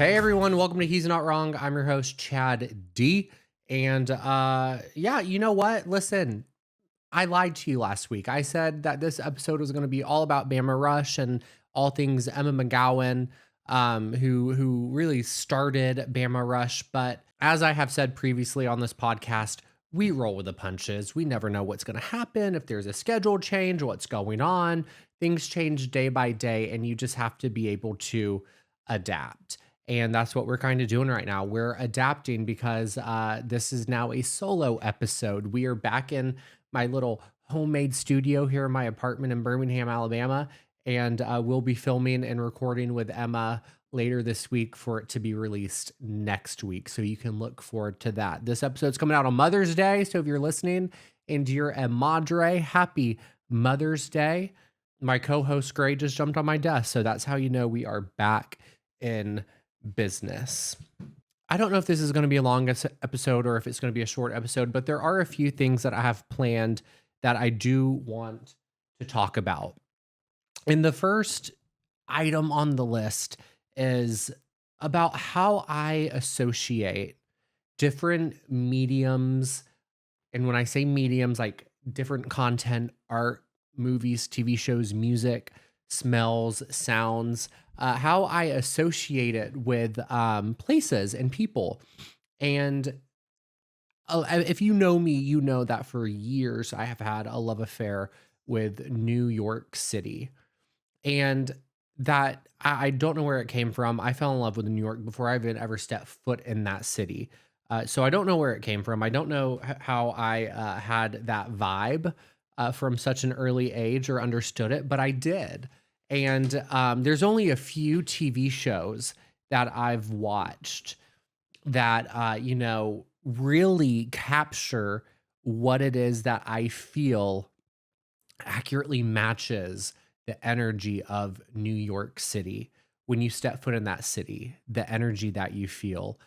Hey everyone, welcome to He's Not Wrong. I'm your host, Chad D. And yeah, you know what? Listen, I lied to you last week. I said that this episode was going to be all about Bama Rush and all things Emma McGowan, who really started Bama Rush. But as I have said previously on this podcast, we roll with the punches. We never know what's going to happen, if there's a schedule change, what's going on. Things change day by day, and you just have to be able to adapt. And that's what we're kind of doing right now. We're adapting because this is now a solo episode. We are back in my little homemade studio here in my apartment in Birmingham, Alabama. And we'll be filming and recording with Emma later this week for it to be released next week. So you can look forward to that. This episode's coming out on Mother's Day. So if you're listening and you're a madre, happy Mother's Day. My co-host Gray just jumped on my desk. So that's how you know we are back in business. I don't know if this is going to be a long episode or if it's going to be a short episode, but there are a few things that I have planned that I do want to talk about. And the first item on the list is about how I associate different mediums. And when I say mediums, like different content, art, movies, TV shows, music, smells, sounds, how I associate it with places and people. And if you know me, you know that for years I have had a love affair with New York City. And that I don't know where it came from. I fell in love with New York before I even ever stepped foot in that city. So I don't know where it came from. I don't know how I had that vibe from such an early age or understood it, but I did. And there's only a few TV shows that I've watched that, really capture what it is that I feel accurately matches the energy of New York City. When you step foot in that city, the energy that you feel,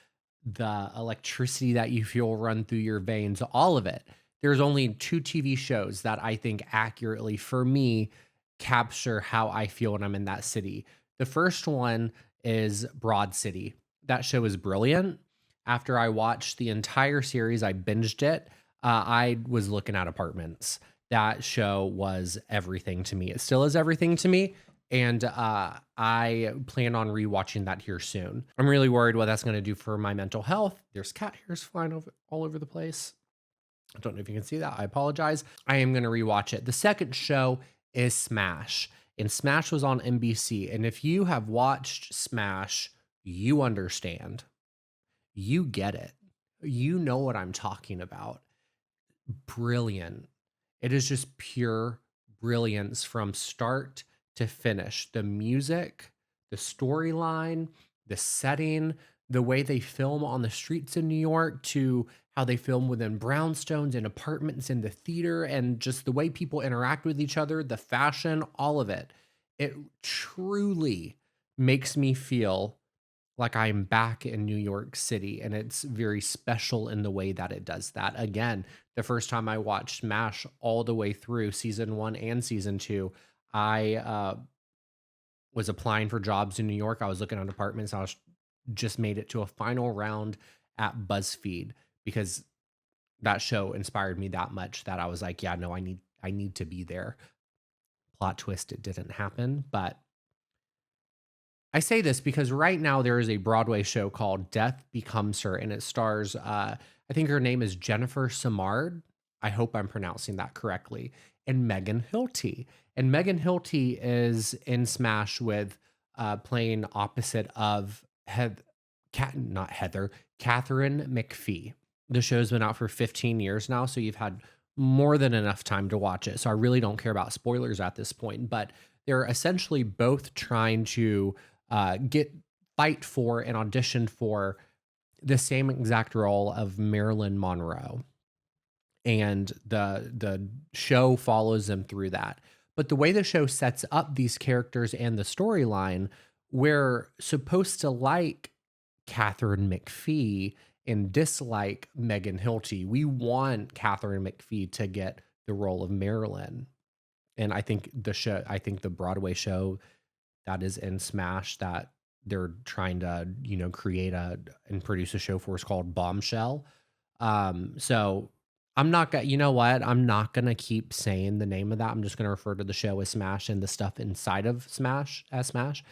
the electricity that you feel run through your veins, all of it. There's only two TV shows that I think accurately, for me, capture how I feel when I'm in that city. The first one is Broad City. That show is brilliant. After I watched the entire series, I binged it. I was looking at apartments. That show was everything to me. It still is everything to me. And I plan on rewatching that here soon. I'm really worried what that's going to do for my mental health. There's cat hairs flying all over the place. I don't know if you can see that. I apologize. I am going to rewatch it. The second show is Smash. And Smash was on NBC. And if you have watched Smash, you understand. You get it. You know what I'm talking about. Brilliant. It is just pure brilliance from start to finish. The music, the storyline, the setting, the way they film on the streets in New York, to how they film within brownstones and apartments in the theater, and just the way people interact with each other, the fashion, all of it. It truly makes me feel like I'm back in New York City, and it's very special in the way that it does that. Again, the first time I watched MASH all the way through season 1 and season 2, I was applying for jobs in New York. I was looking at apartments. I was just made it to a final round at BuzzFeed because that show inspired me that much that I was like, yeah, no, I need to be there. Plot twist, it didn't happen, but I say this because right now there is a Broadway show called Death Becomes Her, and it stars, I think her name is Jennifer Samard. I hope I'm pronouncing that correctly. And Megan Hilty. And Megan Hilty is in Smash with playing opposite of not Heather, Catherine McPhee. The show's been out for 15 years now, so you've had more than enough time to watch it. So I really don't care about spoilers at this point, but they're essentially both trying to fight for and audition for the same exact role of Marilyn Monroe. And the show follows them through that. But the way the show sets up these characters and the storyline, we're supposed to like Catherine McPhee and dislike Megan Hilty. We want Catherine McPhee to get the role of Marilyn. And I think the Broadway show that is in Smash that they're trying to, create and produce a show for us called Bombshell. So I'm not gonna, you know what? I'm not gonna keep saying the name of that. I'm just gonna refer to the show as Smash and the stuff inside of Smash as Smash,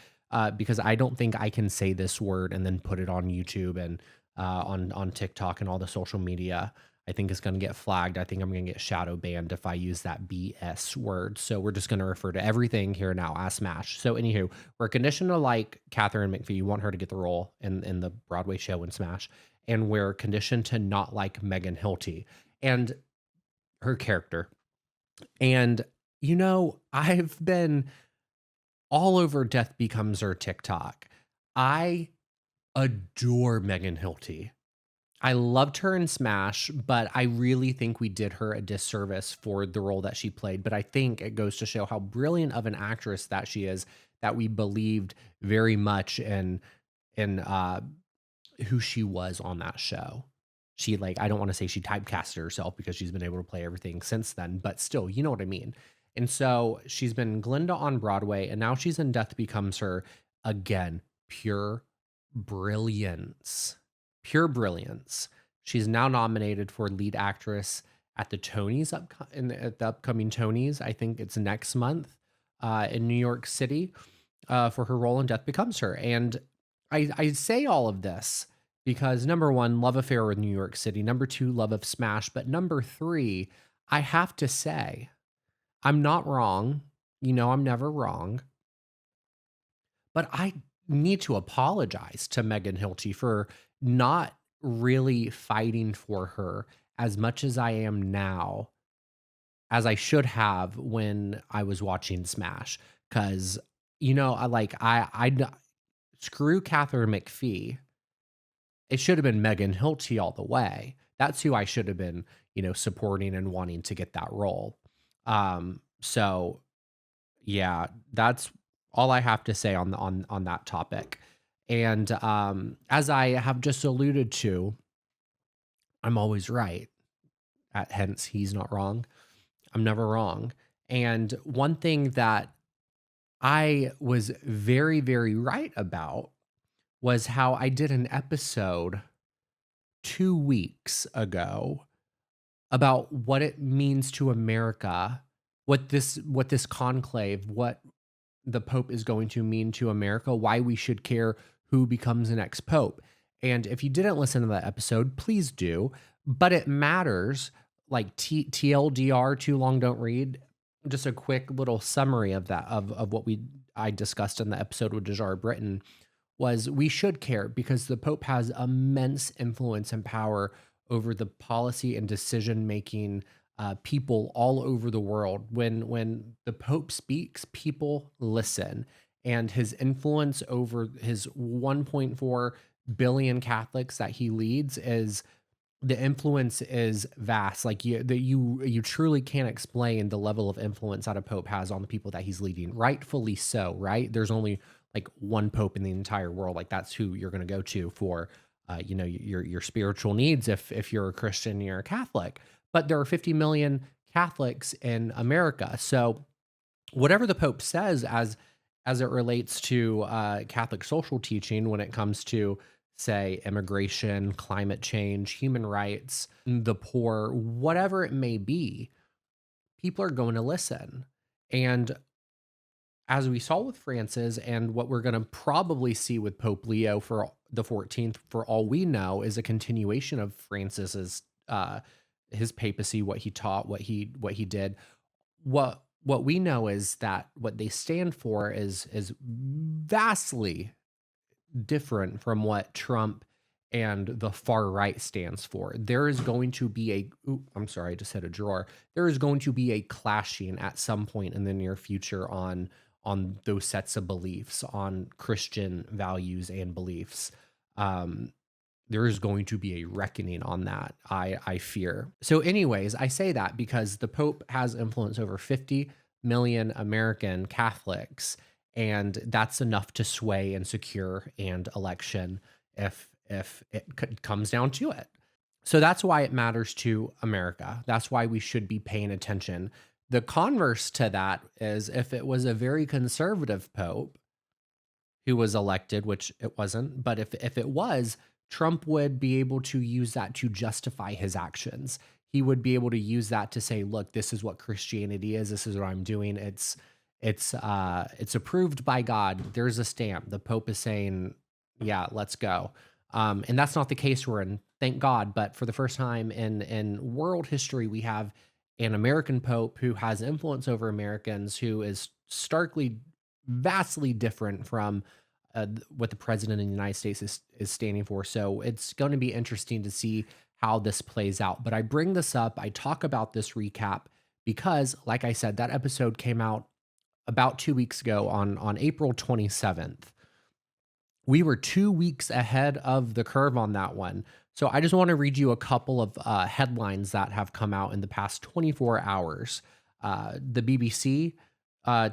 because I don't think I can say this word and then put it on YouTube and on TikTok and all the social media. I think it's gonna get flagged. I think I'm gonna get shadow banned if I use that BS word. So we're just gonna refer to everything here now as Smash. So anywho, we're conditioned to like Catherine McPhee. You want her to get the role in the Broadway show in Smash, and we're conditioned to not like Megan Hilty and her character. And I've been all over Death Becomes Her TikTok. I adore Megan Hilty. I loved her in Smash, but I really think we did her a disservice for the role that she played. But I think it goes to show how brilliant of an actress that she is, that we believed very much in who she was on that show. She, like, I don't want to say she typecasted herself because she's been able to play everything since then, but still, you know what I mean. And so she's been Glinda on Broadway, and now she's in Death Becomes Her again. Pure brilliance. Pure brilliance. She's now nominated for lead actress at the Tonys at the upcoming Tonys. I think it's next month in New York City for her role in Death Becomes Her. And I say all of this because number one, love affair with New York City. Number two, love of Smash. But number three, I have to say, I'm not wrong. I'm never wrong. But I need to apologize to Megan Hilty for not really fighting for her as much as I am now, as I should have when I was watching Smash. Because, screw Catherine McPhee. It should have been Megan Hilty all the way. That's who I should have been, supporting and wanting to get that role. So yeah, that's all I have to say on that topic. And as I have just alluded to, I'm always right. Hence, he's not wrong. I'm never wrong. And one thing that I was very, very right about was how I did an episode 2 weeks ago about what it means to America, what this conclave, what the Pope is going to mean to America, why we should care who becomes the next Pope. And if you didn't listen to that episode, please do. But it matters. Like TLDR, too long don't read. Just a quick little summary of that of what I discussed in the episode with Dejar Britton was we should care because the Pope has immense influence and power over the policy and decision making people all over the world. When the Pope speaks, people listen, and his influence over his 1.4 billion Catholics that he leads is the influence is vast. Like you truly can't explain the level of influence that a pope has on the people that he's leading. Rightfully so, right? There's only like one pope in the entire world. Like that's who you're going to go to for, your spiritual needs if you're a Christian, and you're a Catholic. But there are 50 million Catholics in America, so whatever the Pope says as it relates to Catholic social teaching when it comes to, say, immigration, climate change, human rights, the poor, whatever it may be, people are going to listen. And as we saw with Francis, and what we're going to probably see with Pope Leo for the 14th, for all we know, is a continuation of Francis's his papacy, what he taught, what he did. What we know is that what they stand for is vastly different from what Trump and the far right stands for. There is going to be I'm sorry, I just hit a drawer. There is going to be a clashing at some point in the near future on those sets of beliefs, on Christian values and beliefs. There is going to be a reckoning on that, I fear. So anyways, I say that because the Pope has influence over 50 million American Catholics, and that's enough to sway and secure an election if it comes down to it. So that's why it matters to America. That's why we should be paying attention. The converse to that is if it was a very conservative Pope, who was elected, which it wasn't, but if it was, Trump would be able to use that to justify his actions. He would be able to use that to say, "Look, this is what Christianity is. This is what I'm doing. It's approved by God. There's a stamp. The Pope is saying, yeah, let's go." And that's not the case we're in, thank God. But for the first time in world history, we have an American Pope who has influence over Americans, who is starkly, vastly different from what the president of the United States is standing for. So it's going to be interesting to see how this plays out. But I bring this up, I talk about this recap because, like I said, that episode came out about 2 weeks ago on April 27th. We were 2 weeks ahead of the curve on that one. So I just want to read you a couple of headlines that have come out in the past 24 hours. The BBC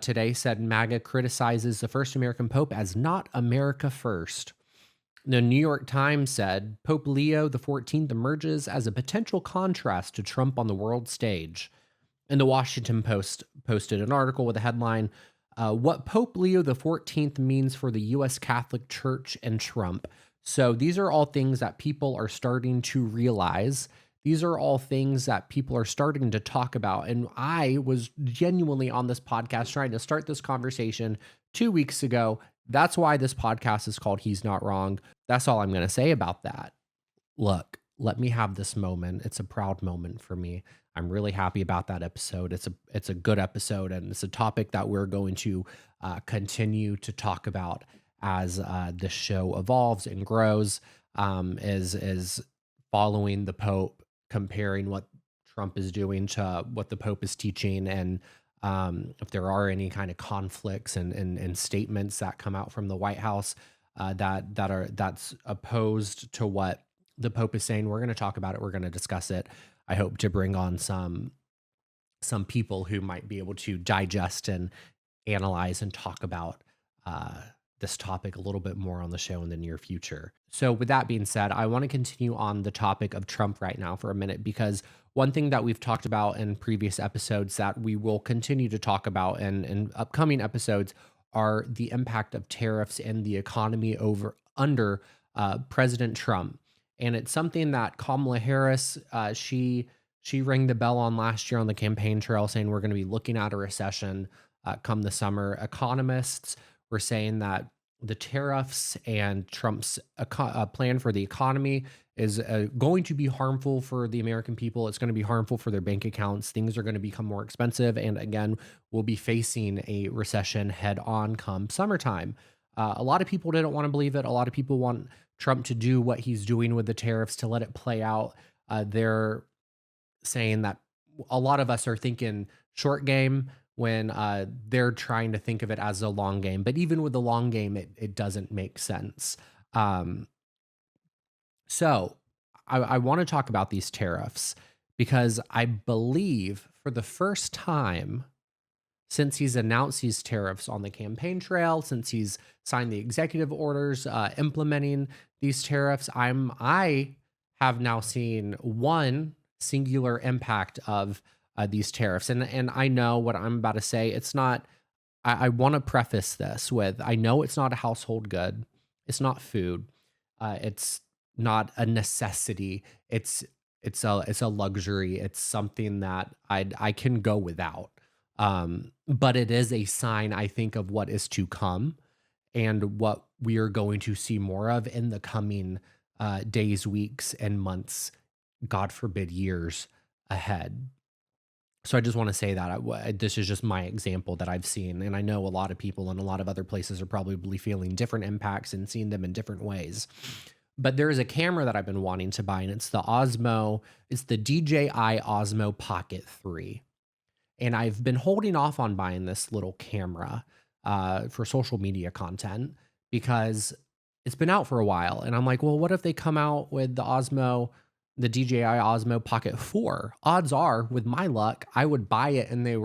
today said MAGA criticizes the first American Pope as not America first. The New York Times said Pope Leo XIV emerges as a potential contrast to Trump on the world stage. And the Washington Post posted an article with a headline, What Pope Leo XIV Means for the U.S. Catholic Church and Trump. So these are all things that people are starting to realize. These are all things that people are starting to talk about. And I was genuinely on this podcast trying to start this conversation 2 weeks ago. That's why this podcast is called He's Not Wrong. That's all I'm going to say about that. Look, let me have this moment. It's a proud moment for me. I'm really happy about that episode. It's a good episode, and it's a topic that we're going to continue to talk about as the show evolves and grows. Is following the Pope, comparing what Trump is doing to what the Pope is teaching, and if there are any kind of conflicts and statements that come out from the White House that's opposed to what the Pope is saying. We're going to talk about it. We're going to discuss it. I hope to bring on some people who might be able to digest and analyze and talk about this topic a little bit more on the show in the near future. So with that being said, I want to continue on the topic of Trump right now for a minute, because one thing that we've talked about in previous episodes that we will continue to talk about in upcoming episodes are the impact of tariffs and the economy under President Trump. And it's something that Kamala Harris, she rang the bell on last year on the campaign trail, saying we're going to be looking at a recession come the summer. Economists were saying that the tariffs and Trump's plan for the economy is going to be harmful for the American people. It's going to be harmful for their bank accounts. Things are going to become more expensive. And again, we'll be facing a recession head on come summertime. A lot of people didn't want to believe it. A lot of people want Trump to do what he's doing with the tariffs, to let it play out. They're saying that a lot of us are thinking short game when they're trying to think of it as a long game. But even with the long game, it doesn't make sense. So I want to talk about these tariffs because I believe for the first time since he's announced these tariffs on the campaign trail, since he's signed the executive orders implementing these tariffs, I have now seen one singular impact of these tariffs. And I know what I'm about to say. It's not, I want to preface this with, I know it's not a household good. It's not food. It's not a necessity. It's a luxury. It's something that I can go without. But it is a sign, I think, of what is to come and what we are going to see more of in the coming days, weeks, and months, God forbid, years ahead. So I just want to say that this is just my example that I've seen. And I know a lot of people in a lot of other places are probably feeling different impacts and seeing them in different ways. But there is a camera that I've been wanting to buy, and it's the DJI Osmo Pocket 3. And I've been holding off on buying this little camera for social media content because it's been out for a while. And I'm like, well, what if they come out with the DJI Osmo Pocket 4? Odds are, with my luck, I would buy it and they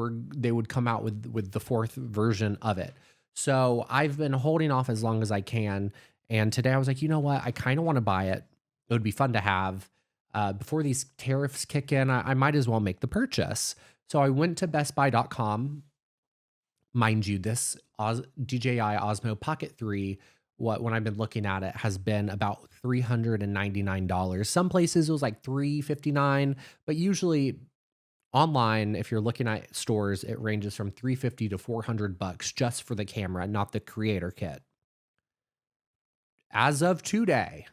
would come out with the fourth version of it. So I've been holding off as long as I can. And today I was like, you know what? I kind of want to buy it. It would be fun to have. Before these tariffs kick in, I might as well make the purchase. So I went to bestbuy.com Mind you, this DJI Osmo Pocket 3, when I've been looking at it, has been about $399. Some places it was like 359, but usually online, if you're looking at stores, it ranges from 350 to 400 bucks just for the camera, not the creator kit. As of today,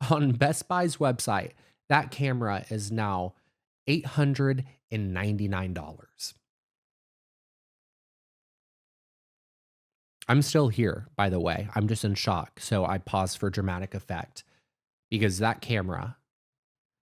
on Best Buy's website, that camera is now $899. I'm still here, by the way. I'm just in shock. So I paused for dramatic effect because that camera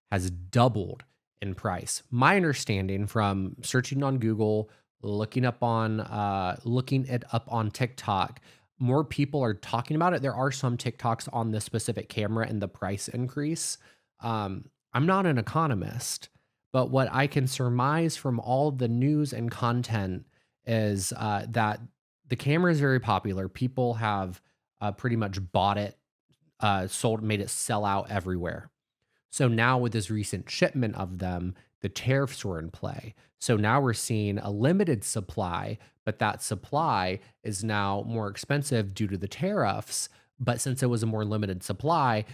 has doubled in price. My understanding from searching on Google, looking it up on TikTok, more people are talking about it. There are some TikToks on this specific camera and the price increase. I'm not an economist, but what I can surmise from all the news and content is that the camera is very popular. People have pretty much bought it, sold, made it sell out everywhere. So now with this recent shipment of them, the tariffs were in play. So now we're seeing a limited supply, but that supply is now more expensive due to the tariffs. But since it was a more limited supply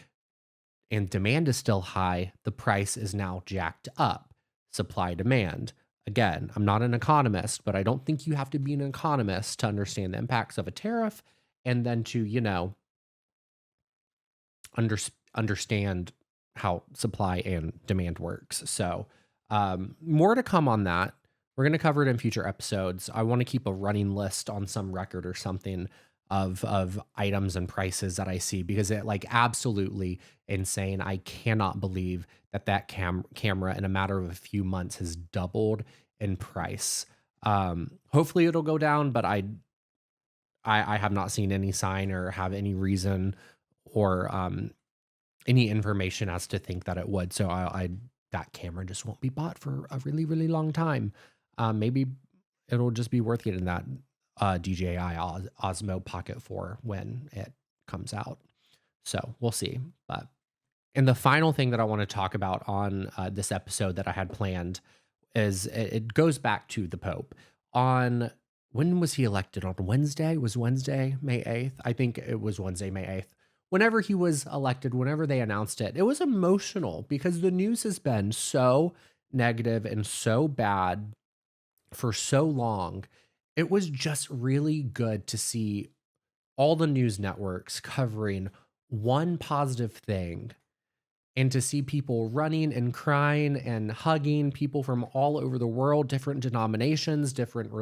and demand is still high, the price is now jacked up. Supply demand. Again, I'm not an economist, but I don't think you have to be an economist to understand the impacts of a tariff and then to, under, understand how supply and demand works. So, more to come on that. We're going to cover it in future episodes. I want to keep a running list on some record or something of items and prices that I see because it like absolutely insane. I cannot believe that camera in a matter of a few months has doubled in price. Hopefully it'll go down, but I have not seen any sign or have any reason or any information as to think that it would. So that camera just won't be bought for a really, really long time. Maybe it'll just be worth getting that DJI Osmo Pocket 4 when it comes out. So we'll see. And the final thing that I want to talk about on this episode that I had planned is it goes back to the Pope. When was he elected? On Wednesday? Was Wednesday, May 8th? I think it was Wednesday, May 8th. Whenever he was elected, whenever they announced it, it was emotional because the news has been so negative and so bad for so long. It was just really good to see all the news networks covering one positive thing and to see people running and crying and hugging people from all over the world, different denominations, different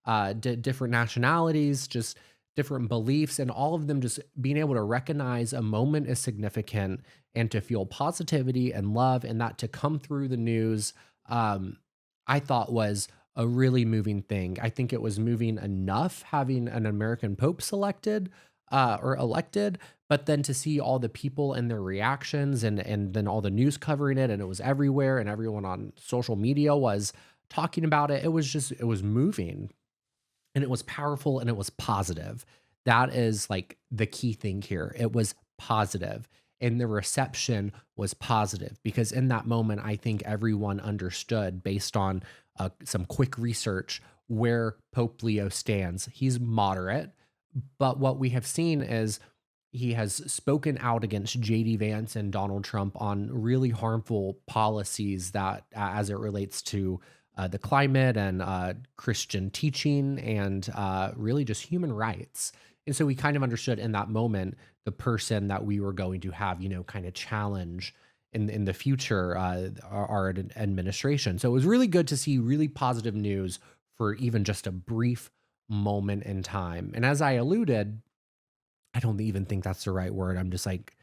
nationalities, just different beliefs, and all of them just being able to recognize a moment is significant and to feel positivity and love and that to come through the news, I thought was a really moving thing. I think it was moving enough having an American Pope selected or elected, but then to see all the people and their reactions and then all the news covering it and it was everywhere and everyone on social media was talking about it. It was moving. And it was powerful and it was positive. That is like the key thing here. It was positive and the reception was positive because in that moment, I think everyone understood based on some quick research where Pope Leo stands. He's moderate, but what we have seen is he has spoken out against JD Vance and Donald Trump on really harmful policies that as it relates to the climate and Christian teaching and really just human rights. And so we kind of understood in that moment the person that we were going to have, kind of challenge in the future our administration. So it was really good to see really positive news for even just a brief moment in time. And as I alluded, I don't even think that's the right word. I'm just like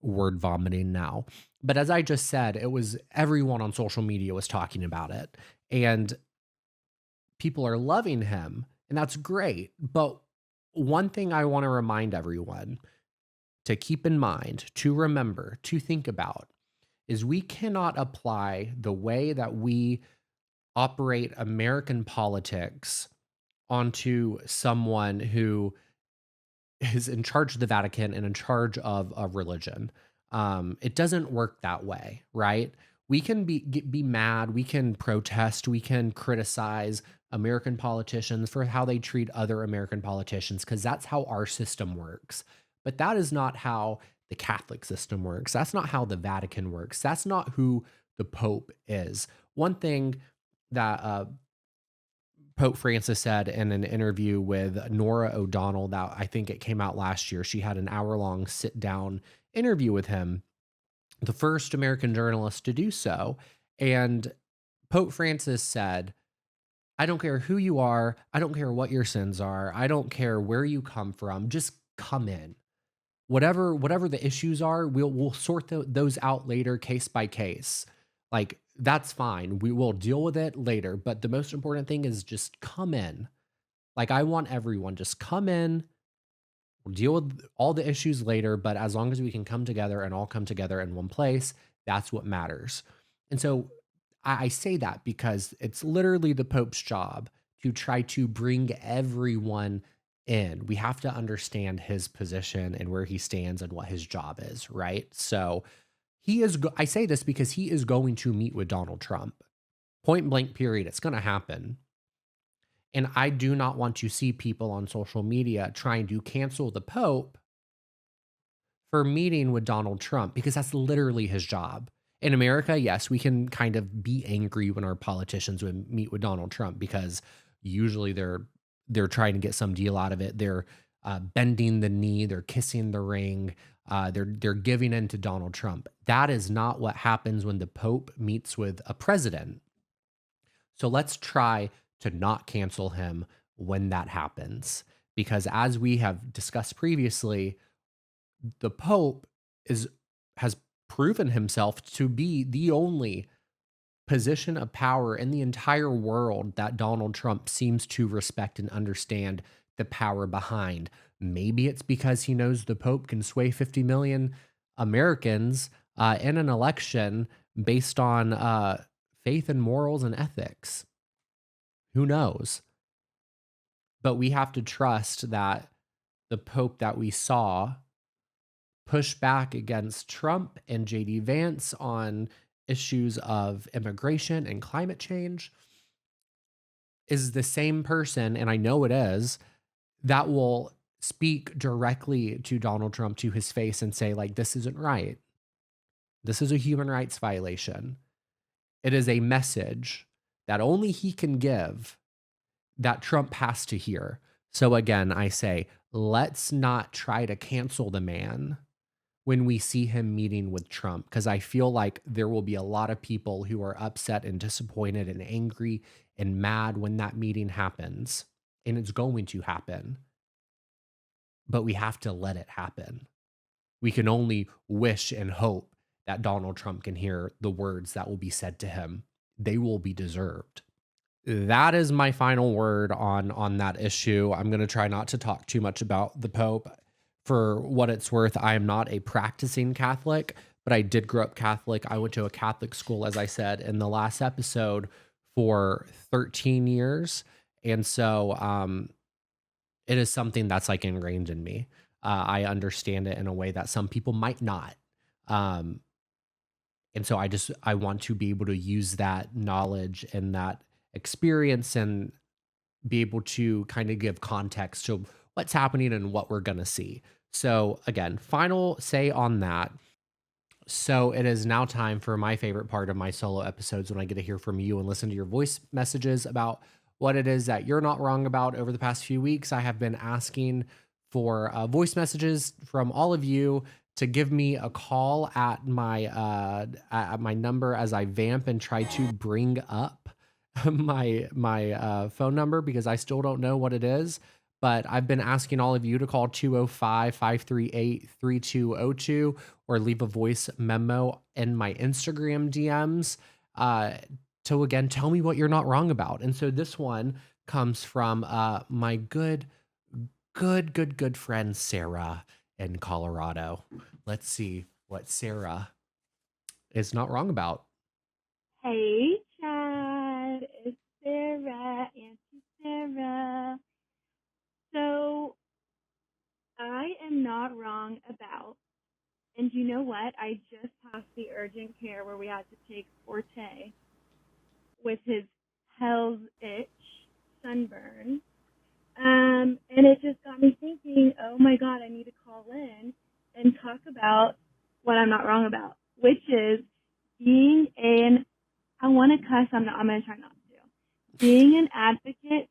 word vomiting now. But as I just said, it was everyone on social media was talking about it. And people are loving him, and that's great. But one thing I want to remind everyone to keep in mind, to remember, to think about is we cannot apply the way that we operate American politics onto someone who is in charge of the Vatican and in charge of a religion. It doesn't work that way, right? We can be mad, we can protest, we can criticize American politicians for how they treat other American politicians because that's how our system works. But that is not how the Catholic system works. That's not how the Vatican works. That's not who the Pope is. One thing that Pope Francis said in an interview with Nora O'Donnell that I think it came out last year. She had an hour-long sit-down interview with him, the first American journalist to do so. And Pope Francis said, I don't care who you are. I don't care what your sins are. I don't care where you come from. Just come in. Whatever the issues are, we'll sort those out later, case by case. Like that's fine. We will deal with it later. But the most important thing is just come in. Like I want everyone just come in. We'll deal with all the issues later, but as long as we can come together and all come together in one place, that's what matters. And so I say that because it's literally the Pope's job to try to bring everyone in. We have to understand his position and where he stands and what his job is, right? So I say this because he is going to meet with Donald Trump. Point blank, period. It's going to happen. And I do not want to see people on social media trying to cancel the Pope for meeting with Donald Trump because that's literally his job. In America, yes, we can kind of be angry when our politicians would meet with Donald Trump because usually they're trying to get some deal out of it. They're bending the knee, they're kissing the ring, they're giving in to Donald Trump. That is not what happens when the Pope meets with a president. So let's try to not cancel him when that happens. Because as we have discussed previously, the Pope has proven himself to be the only position of power in the entire world that Donald Trump seems to respect and understand the power behind. Maybe it's because he knows the Pope can sway 50 million Americans in an election based on faith and morals and ethics. Who knows? But we have to trust that the Pope that we saw push back against Trump and JD Vance on issues of immigration and climate change is the same person, and I know it is, that will speak directly to Donald Trump to his face and say, like, this isn't right. This is a human rights violation. It is a message that only he can give that Trump has to hear. So again, I say, let's not try to cancel the man when we see him meeting with Trump, because I feel like there will be a lot of people who are upset and disappointed and angry and mad when that meeting happens. And it's going to happen. But we have to let it happen. We can only wish and hope that Donald Trump can hear the words that will be said to him. They will be deserved. That is my final word on that issue. I'm going to try not to talk too much about the Pope. For what it's worth, I am not a practicing Catholic, but I did grow up Catholic. I went to a Catholic school, as I said in the last episode, for 13 years. And so it is something that's like ingrained in me. I understand it in a way that some people might not. Um, and so I want to be able to use that knowledge and that experience and be able to kind of give context to what's happening and what we're going to see. So, again, final say on that. So, it is now time for my favorite part of my solo episodes when I get to hear from you and listen to your voice messages about what it is that you're not wrong about over the past few weeks. I have been asking for voice messages from all of you to give me a call at my number as I vamp and try to bring up my phone number because I still don't know what it is. But I've been asking all of you to call 205-538-3202 or leave a voice memo in my Instagram DMs to again tell me what you're not wrong about. And so this one comes from my good friend Sarah in Colorado. Let's see what Sarah is not wrong about. Hey, Chad. It's Sarah, Auntie Sarah. So, I am not wrong about And you know what? I just passed the urgent care where we had to take Forte with his Hell's Itch sunburn. And it just got me thinking, oh my God, I need to call in and talk about what I'm not wrong about, which is being I want to cuss, I'm going to try not to. Being an advocate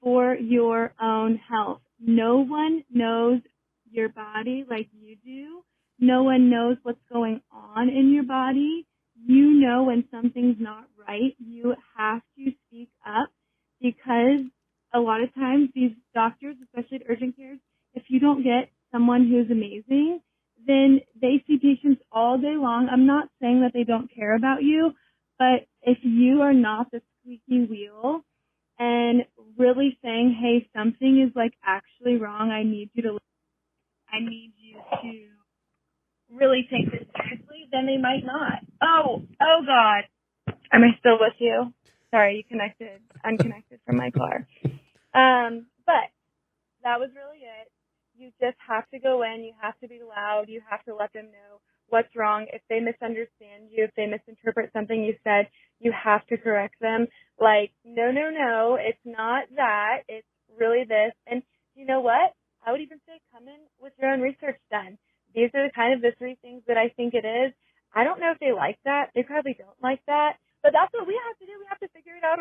for your own health. No one knows your body like you do. No one knows what's going on in your body. You know when something's not right. You have to speak up, because a lot of times these doctors, especially at urgent cares, if you don't get someone who's amazing, then they see patients all day long. I'm not saying that they don't care about you, but if you are not the squeaky wheel and really saying, hey, something is like actually wrong, I need you to really take this seriously, then they might not. Oh God. Am I still with you? Sorry, unconnected from my car. But that was really it. You just have to go in. You have to be loud. You have to let them know what's wrong. If they misunderstand you, if they misinterpret something you said, you have to correct them. Like, no, it's not that. It's really this. And you know what? I would even say come in with your own research done. These are the 3 things that I think it is. I don't know if they like that. They probably don't like that. But that's what we have to do. We have to figure it out,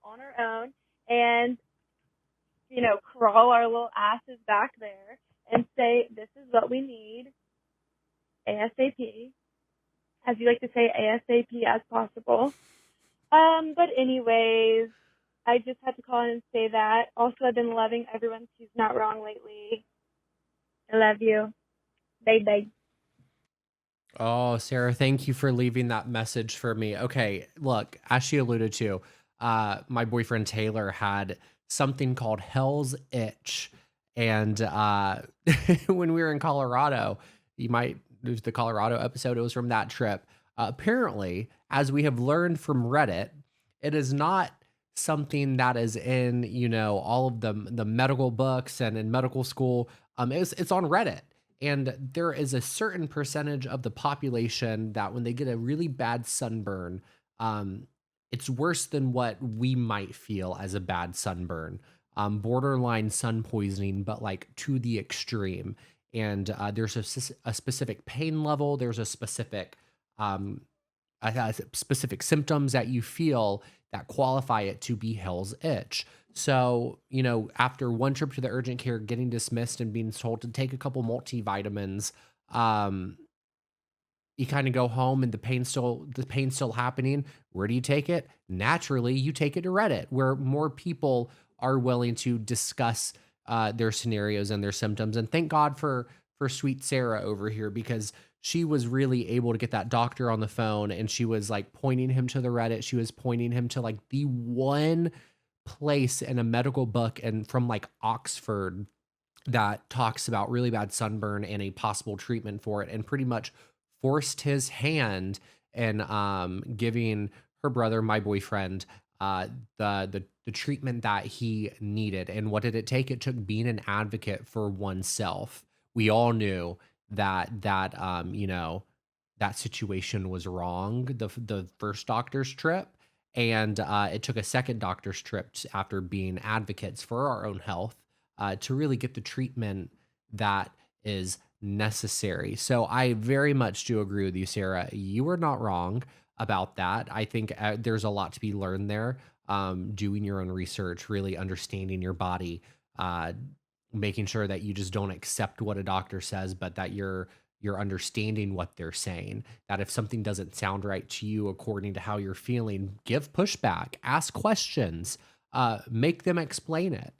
on our own and, crawl our little asses back there and say, this is what we need ASAP, as you like to say, ASAP as possible. But anyways, I just had to call in and say that. Also, I've been loving everyone who's not wrong lately. I love you. Bye. Oh, Sarah, thank you for leaving that message for me. Okay, look, as she alluded to, my boyfriend Taylor had something called Hell's Itch. And when we were in Colorado, there's the Colorado episode, it was from that trip. Apparently, as we have learned from Reddit, it is not something that is in, all of the medical books and in medical school. It's on Reddit. And there is a certain percentage of the population that when they get a really bad sunburn, it's worse than what we might feel as a bad sunburn, borderline sun poisoning, but like to the extreme. And there's a specific pain level. There's um, specific symptoms that you feel that qualify it to be Hell's Itch. So, after one trip to the urgent care, getting dismissed and being told to take a couple multivitamins, you kind of go home and the pain's still happening. Where do you take it? Naturally, you take it to Reddit, where more people are willing to discuss their scenarios and their symptoms. And thank God for sweet Sarah over here, because she was really able to get that doctor on the phone, and she was like pointing him to the Reddit. She was pointing him to like the one place in a medical book and from like Oxford that talks about really bad sunburn and a possible treatment for it, and pretty much forced his hand in giving her brother, my boyfriend, the treatment that he needed. And what did it take? It took being an advocate for oneself. We all knew that situation was wrong, the first doctor's trip. And it took a second doctor's trip after being advocates for our own health to really get the treatment that is necessary. So I very much do agree with you, Sarah. You were not wrong about that. I think there's a lot to be learned there. Doing your own research, really understanding your body, making sure that you just don't accept what a doctor says, but that you're understanding what they're saying. That if something doesn't sound right to you according to how you're feeling, give pushback, ask questions, make them explain it.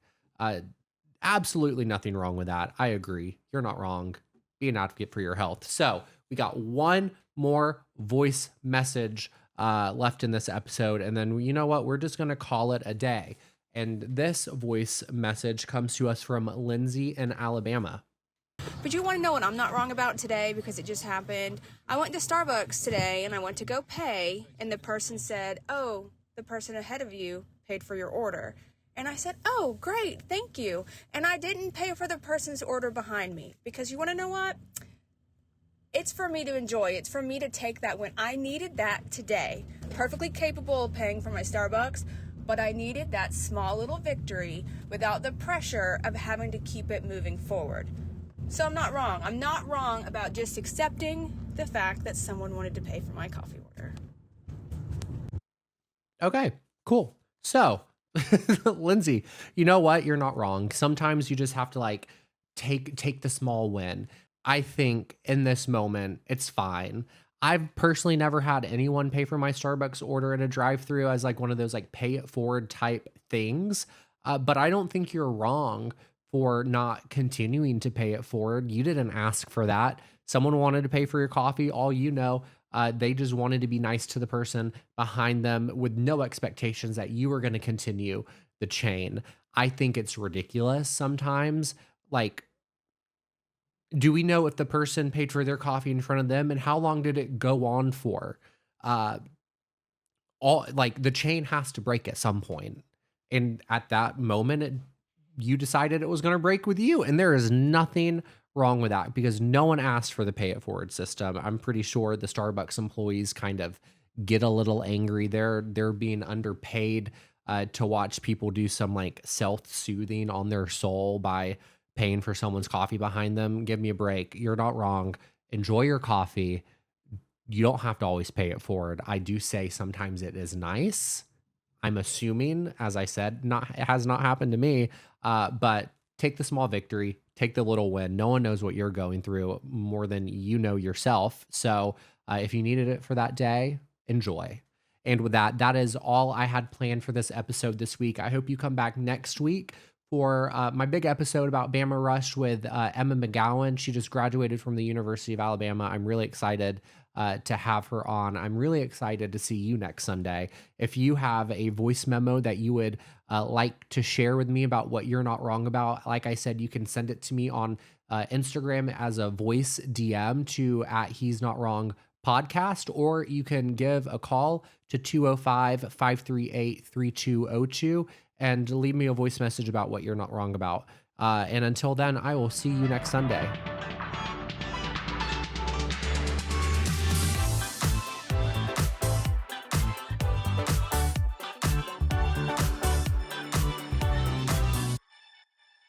Absolutely nothing wrong with that. I agree. You're not wrong. Be an advocate for your health. So we got one more voice message left in this episode. And then you know what? We're just going to call it a day. And this voice message comes to us from Lindsay in Alabama. But you want to know what I'm not wrong about today, because it just happened. I went to Starbucks today and I went to go pay, and the person said, oh, the person ahead of you paid for your order. And I said, oh, great, thank you. And I didn't pay for the person's order behind me, because you want to know what? It's for me to enjoy. It's for me to take that when I needed that today. Perfectly capable of paying for my Starbucks, but I needed that small little victory without the pressure of having to keep it moving forward. So I'm not wrong. I'm not wrong about just accepting the fact that someone wanted to pay for my coffee order. Okay, cool. So, Lindsay, you know what? You're not wrong. Sometimes you just have to like take the small win. I think in this moment, it's fine. I've personally never had anyone pay for my Starbucks order at a drive-through as like one of those like pay it forward type things. But I don't think you're wrong for not continuing to pay it forward. You didn't ask for that. Someone wanted to pay for your coffee. All you know, they just wanted to be nice to the person behind them with no expectations that you were going to continue the chain. I think it's ridiculous sometimes. Like, do we know if the person paid for their coffee in front of them and how long did it go on for? Uh, all like the chain has to break at some point, and at that moment, you decided it was going to break with you, and there is nothing wrong with that because no one asked for the pay it forward system. I'm pretty sure the Starbucks employees kind of get a little angry. They're being underpaid to watch people do some like self-soothing on their soul by paying for someone's coffee behind them. Give me a break. You're not wrong. Enjoy your coffee. You don't have to always pay it forward. I do say sometimes it is nice. I'm assuming, as I said, it has not happened to me. But take the small victory, take the little win. No one knows what you're going through more than you know yourself. So if you needed it for that day, enjoy. And with that, that is all I had planned for this episode this week. I hope you come back next week for my big episode about Bama Rush with Emma McGowan. She just graduated from the University of Alabama. I'm really excited to have her on. I'm really excited to see you next Sunday. If you have a voice memo that you would like to share with me about what you're not wrong about, like I said, you can send it to me on Instagram as a voice DM to @He's Not Wrong podcast, or you can give a call to 205-538-3202 and leave me a voice message about what you're not wrong about. And until then, I will see you next Sunday.